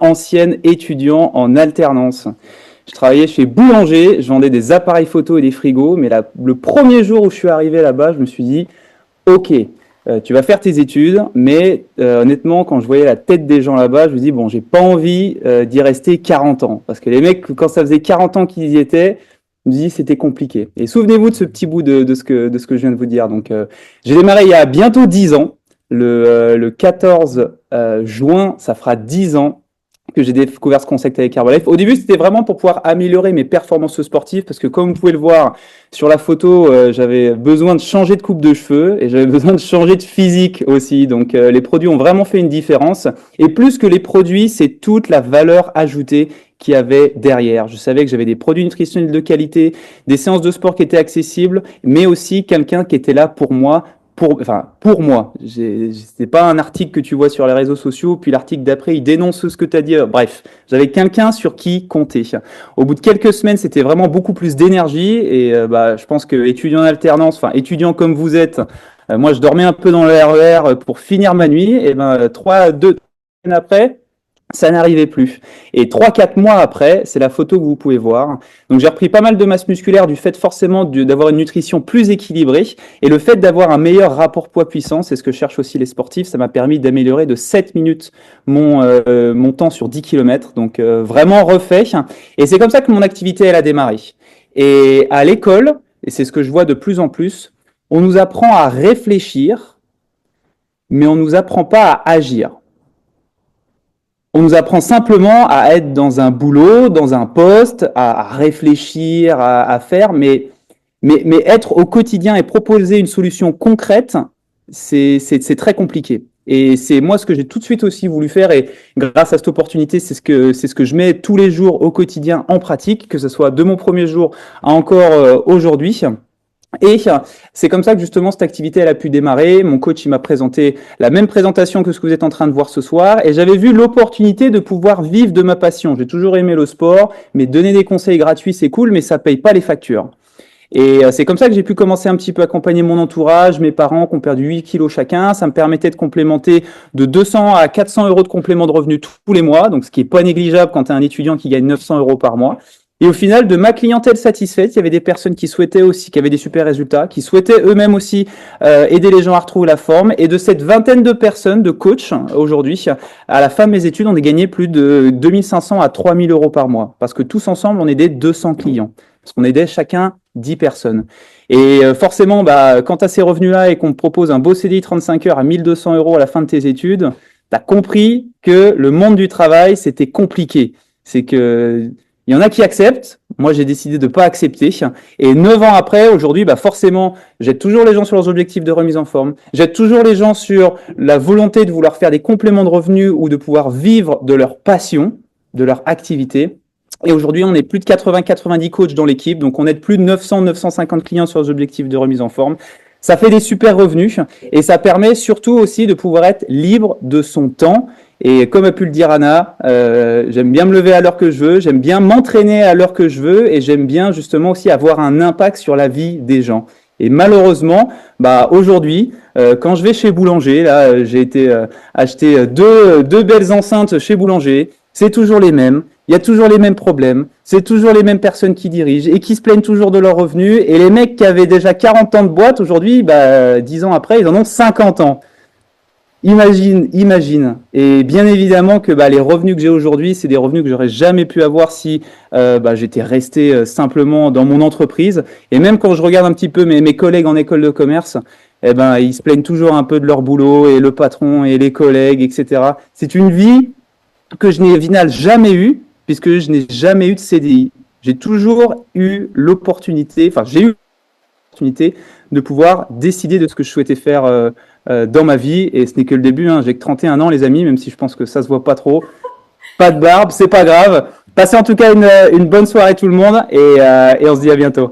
ancien étudiant en alternance. Je travaillais chez Boulanger, je vendais des appareils photo et des frigos, mais le premier jour où je suis arrivé là-bas, je me suis dit, ok, tu vas faire tes études, mais honnêtement, quand je voyais la tête des gens là-bas, je me dis, bon, j'ai pas envie d'y rester 40 ans. Parce que les mecs, quand ça faisait 40 ans qu'ils y étaient, je me dis, c'était compliqué. Et souvenez-vous de ce petit bout de ce que je viens de vous dire. Donc, j'ai démarré il y a bientôt 10 ans. Le 14 juin, ça fera 10 ans que j'ai découvert ce concept avec Herbalife. Au début, c'était vraiment pour pouvoir améliorer mes performances sportives parce que comme vous pouvez le voir sur la photo, j'avais besoin de changer de coupe de cheveux et j'avais besoin de changer de physique aussi. Donc, les produits ont vraiment fait une différence. Et plus que les produits, c'est toute la valeur ajoutée qu'il y avait derrière. Je savais que j'avais des produits nutritionnels de qualité, des séances de sport qui étaient accessibles, mais aussi quelqu'un qui était là pour moi pour moi. C'est pas un article que tu vois sur les réseaux sociaux, puis l'article d'après, il dénonce ce que tu as dit. Bref, j'avais quelqu'un sur qui compter. Au bout de quelques semaines, c'était vraiment beaucoup plus d'énergie et je pense que étudiant en alternance, enfin étudiant comme vous êtes, moi je dormais un peu dans le RER pour finir ma nuit et 2 semaines après, ça n'arrivait plus. Et 3-4 mois après, c'est la photo que vous pouvez voir. Donc j'ai repris pas mal de masse musculaire du fait forcément d'avoir une nutrition plus équilibrée. Et le fait d'avoir un meilleur rapport poids-puissance, c'est ce que cherchent aussi les sportifs, ça m'a permis d'améliorer de 7 minutes mon temps sur 10 km. Donc vraiment refait. Et c'est comme ça que mon activité, elle a démarré. Et à l'école, et c'est ce que je vois de plus en plus, on nous apprend à réfléchir, mais on nous apprend pas à agir. On nous apprend simplement à être dans un boulot, dans un poste, à réfléchir, à faire, mais être au quotidien et proposer une solution concrète, c'est très compliqué. Et c'est moi ce que j'ai tout de suite aussi voulu faire et grâce à cette opportunité, c'est ce que je mets tous les jours au quotidien en pratique, que ce soit de mon premier jour à encore aujourd'hui. Et c'est comme ça que justement cette activité elle a pu démarrer. Mon coach il m'a présenté la même présentation que ce que vous êtes en train de voir ce soir et j'avais vu l'opportunité de pouvoir vivre de ma passion. J'ai toujours aimé le sport, mais donner des conseils gratuits c'est cool, mais ça paye pas les factures. Et c'est comme ça que j'ai pu commencer un petit peu à accompagner mon entourage, mes parents qui ont perdu 8 kilos chacun. Ça me permettait de complémenter de 200 à 400 euros de complément de revenus tous les mois, donc ce qui est pas négligeable quand tu es un étudiant qui gagne 900 euros par mois. Et au final, de ma clientèle satisfaite, il y avait des personnes qui souhaitaient aussi, qui avaient des super résultats, qui souhaitaient eux-mêmes aussi aider les gens à retrouver la forme. Et de cette vingtaine de personnes, de coachs aujourd'hui, à la fin de mes études, on a gagné plus de 2500 à 3000 euros par mois. Parce que tous ensemble, on aidait 200 clients. Parce qu'on aidait chacun 10 personnes. Et forcément, quand tu as ces revenus-là et qu'on te propose un beau CDI 35 heures à 1200 euros à la fin de tes études, tu as compris que le monde du travail, c'était compliqué. C'est que il y en a qui acceptent. Moi, j'ai décidé de ne pas accepter. Et 9 ans après, aujourd'hui, forcément, j'aide toujours les gens sur leurs objectifs de remise en forme. J'aide toujours les gens sur la volonté de vouloir faire des compléments de revenus ou de pouvoir vivre de leur passion, de leur activité. Et aujourd'hui, on est plus de 80-90 coachs dans l'équipe. Donc, on aide plus de 900-950 clients sur leurs objectifs de remise en forme. Ça fait des super revenus et ça permet surtout aussi de pouvoir être libre de son temps. Et comme a pu le dire Anna, j'aime bien me lever à l'heure que je veux, j'aime bien m'entraîner à l'heure que je veux et j'aime bien justement aussi avoir un impact sur la vie des gens. Et malheureusement, aujourd'hui, quand je vais chez Boulanger, là, j'ai été acheter deux belles enceintes chez Boulanger, c'est toujours les mêmes. Il y a toujours les mêmes problèmes, c'est toujours les mêmes personnes qui dirigent et qui se plaignent toujours de leurs revenus. Et les mecs qui avaient déjà 40 ans de boîte, aujourd'hui, 10 ans après, ils en ont 50 ans. Imagine. Et bien évidemment que les revenus que j'ai aujourd'hui, c'est des revenus que j'aurais jamais pu avoir si j'étais resté simplement dans mon entreprise. Et même quand je regarde un petit peu mes collègues en école de commerce, ils se plaignent toujours un peu de leur boulot et le patron et les collègues, etc. C'est une vie que je n'ai au final jamais eue, puisque je n'ai jamais eu de CDI. J'ai toujours eu l'opportunité, de pouvoir décider de ce que je souhaitais faire dans ma vie. Et ce n'est que le début, hein. J'ai que 31 ans, les amis, même si je pense que ça se voit pas trop. Pas de barbe, c'est pas grave. Passez en tout cas une bonne soirée tout le monde et on se dit à bientôt.